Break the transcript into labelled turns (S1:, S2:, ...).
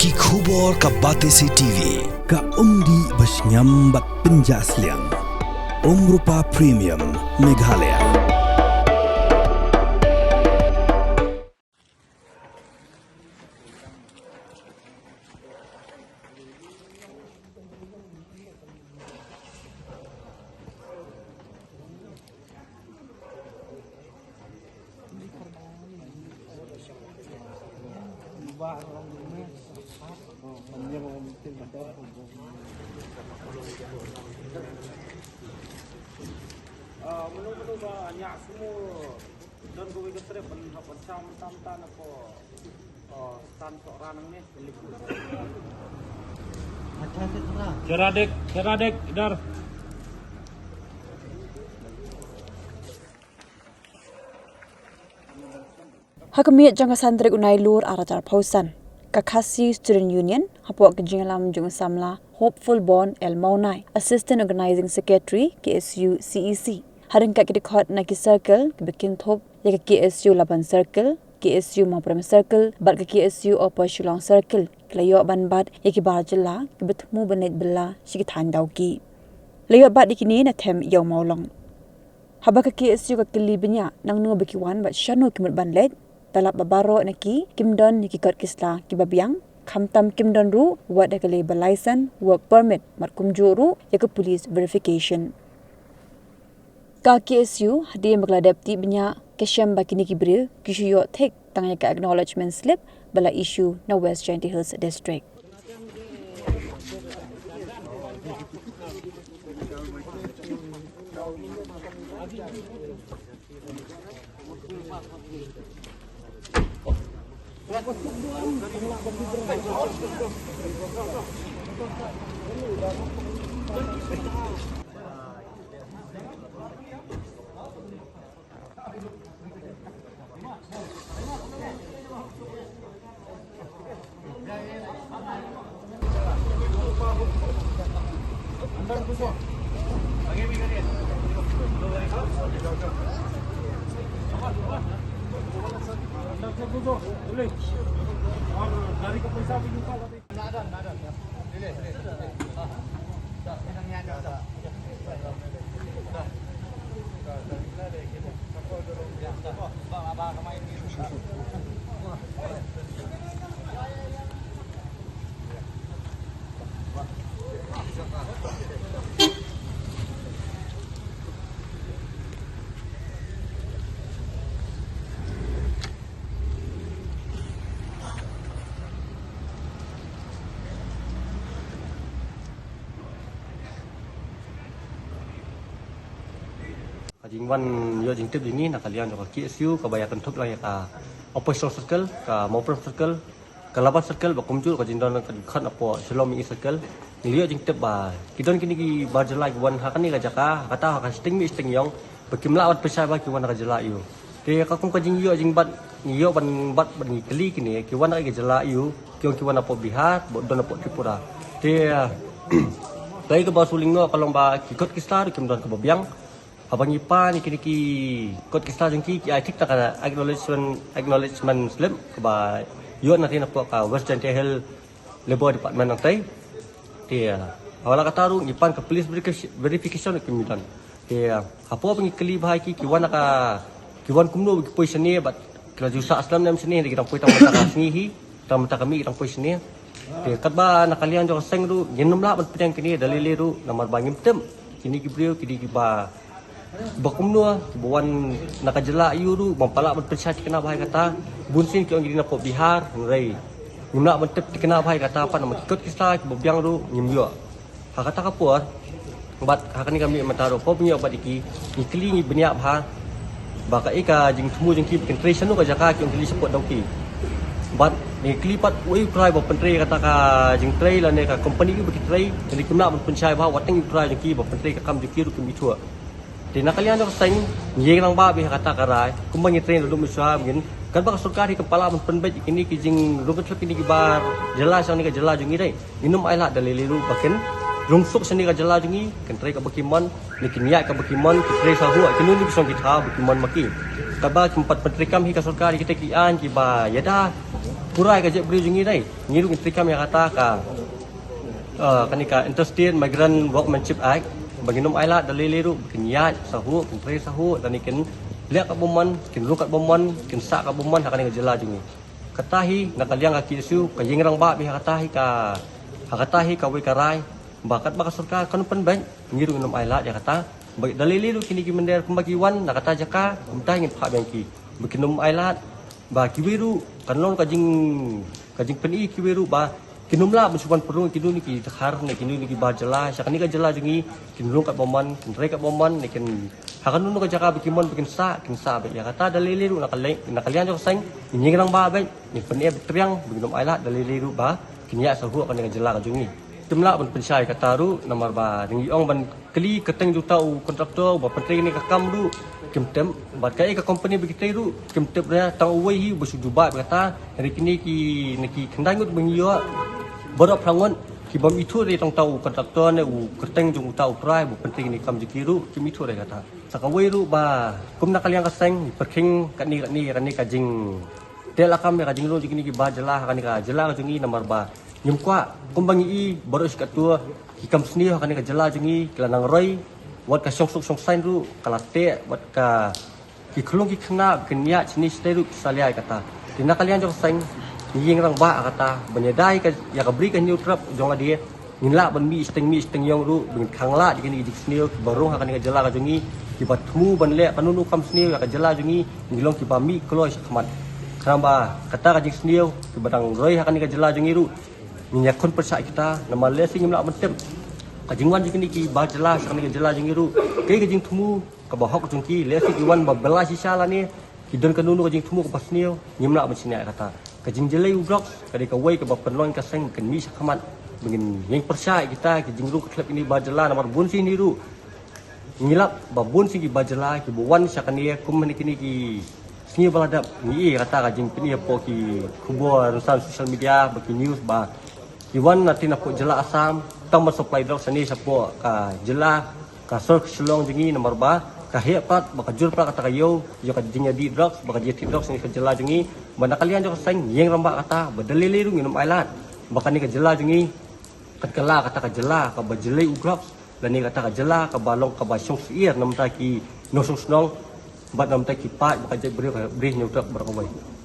S1: Ki khubor ka Batesi TV.
S2: Ka umdi basnyambak penjaslian. Rupa Premium Meghalaya.
S3: Menu-menu banyak semua dan gue ke trip bersama tam-tam apa tan seorang ni Ceradek dar
S4: Hakamiat jangka santri unai lur aratar pausan. Kakasi Student Union hapok kejingalam jung samla Hopeful Born El Maunai, Assistant Organizing Secretary KSU CEC. Haring kat kita na ki circle ki bikin thop ya ke KSU Laban Circle, KSU Mapram Circle, bat ke KSU Upper Shillong Circle. Kelayo ban bat ya ki barjela ki betemu benet bela shi ki thandau ki. Layo bat dikini na them yaw maulong. Haba ke KSU ka kili benya nang nu bekiwan bat shanu ki ban let talap babaro naki kimdon niki kot kisla ki babiang khamtam kimdon ru wat da kale license work permit mat kumjuru ya ke police verification. Ka KSU hadi magladapti benya kesyam bakini kibril kisyo thek tangya ka acknowledgement slip bala issue na West Jainti Hills District.
S5: Jingwan yo jingtip ini nak kalian juga KSU kebanyakan top lah ya ka operational circle ka Mopram circle ka Laban circle ba kumjul ka jindon ka khan apo Shillong circle liyo jingtip ba kidon kini ki barjalai wan hakani ka jaka kata ka sting mi sting yong bekimla wat pesai ba ki wan ka jala yu te ka kum ka jing yo jing bat yo ban bat ban kli kini ki wan ka jala yu ki wan apo Bihar bo don apo Tripura te dai ka ba suling no kalong ba ki kot kistar kim don ka babiang abang ipa ni kini ki kot kisah jengki ki tik tak ada acknowledgement slip ke ba yo nanti nak ka West Jainti Hills Labor Department nanti dia awala kata ru ipan ke police verification ke midan dia apa pengi keli bahai ki wan ka kiwan kumno ki position ni bat kala jusa aslam nam sini kita poi tang mata sini tang mata kami tang position ni dia kat ba nak kalian jo seng ru nyenom la bat pedang kini dalil ru nomor bangim tem kini ki beliau kini ki ba bakumno buan nakajela yuru mampala berpercaya kena bahai kata bunsin ki orang na po Bihar ngai nguna mentep kena bahai kata apa nama ikut kisah bobiang ru nyimyo hakata kapur bat hakani kami mataro po punya bat iki ikli ni benya bha baka ika jing temu jing ki bikin trace nu ka jaka ki ongli support dauki bat ni klipat oi prai bo pentre kata ka jing trai la ne ka company ki bikin trai jadi kuna berpercaya bahwa wateng prai jing ki bo pentre ka kam jing ki ru ki mitua di nakalian dok seng yeng nang babi kata karai kumbang train duduk misua mungkin kan bak surkari kepala mun penbet ini kijing rugut kini kibar jelas ni ka jelas jungi dai minum aila daliliru baken lungsuk seni ka jelas jungi kan trai ka bakimon ni kiniat ka bakimon ki trai sahu kini ni bisong kita bakimon maki kaba tempat pentrikam hi ka surkari kita kian ki ba yada purai ka je beri jungi dai ngiru intrikam yang kata ka kanika Interstate Migrant Workmanship Act baginum ailat daliliru kenyat sahu kentre sahu dan ikan liak ka bomon kin rukat bomon kin sa ka bomon hakani jela jungi katahi nakaliang ka kisu ka yengrang ba bi katahi ka we karai bakat surka kan pen bank ngiru minum ailat ya kata bagi daliliru kini ki mender pembagiwan nakata jaka umtai ngin pak bangki bikinum ailat ba kiwiru kanlon kajing peni kiwiru ba kinumla mensuban perlu kinu ni ki takhar ni kinu ni ki ba jela sakani ka jela jungi kinrung kat bomon kinre kat bomon ni kin hakan nu ka jaka bikimon bikin sa be ya kata daliliru nakalian jo seng nyingrang ba be ni peni triang bikinum ailat daliliru ba kinya sahu kan ka jela ka jungi jumlah ban pensai kata ru nomor ba ning ong ban keli keteng ju tau kontraktor ba pentri ni ka kam ru kimtem bat kai ka company begitu ru kimtem dia tau wei hi busu juba kata hari kini ki kendangut bengio berap rangon ki bam itu dia tau kontraktor ne u keteng ju tau prai bu pentri ni kam jikiru kim itu dia kata sakawei ru ba kum nak kalian kaseng perking kat ni ka jing dia lakam ka jing ru jikini ki ba jelah kan ka jelah jungi nomor ba nyemkwa kumbangi i baru sekat tua hikam seni akan ka jela jungi kelanang roi wat ka song sain ru kalate wat ka ki khulung ki khna kenya chini steru salia kata dina kalian jong sain ying rang ba kata benyadai ka ya ka bri ka new trap jong dia nginla ban mi steng yong ru bin khangla dikini dik seni baru akan ka jela ka jungi ki batmu ban le kanunu kam seni ka jela jungi ngilong ki ba mi kloi sakmat kramba kata ka jing seni ki badang roi akan ka jela jungi ru minyak kon persa kita nama lesing imla mentem kajingwan jikini ki ba jelas kan ki jelas jingiru ke kajing thumu ka bahok jungki lesi iwan ba bela sisa la ni kidon kanunu kajing thumu ka pasnio nyimla mencinia kata kajing jelai ubrok kadi ka wei ka ba penlon ka seng kan mi sakhamat bengin yang persa kita ki jingru ka klub ini ba jelas nomor bun sini ru ngilap ba bun sini ba jelas ki buwan sakania kum kini ki sini baladap ni kata kajing pini apa ki kubo rusan social media bagi news ba Iwan nanti nak jela asam, tang supply drug seni sapo ka jela ka sol selong jengi nomor ba ka hepat baka jur pra kata kayo yo ka jinya di drugs baka jeti drugs ni ka jela jengi banda kalian jo seng yeng ramba kata badaliliru minum ailat baka ni ka jela jengi katkala kata ka jela ka bajele ugrok dan ni kata ka jela ka balong ka basong siir namta ki nosong snong bat namta ki pat baka je beri nyutak berkawai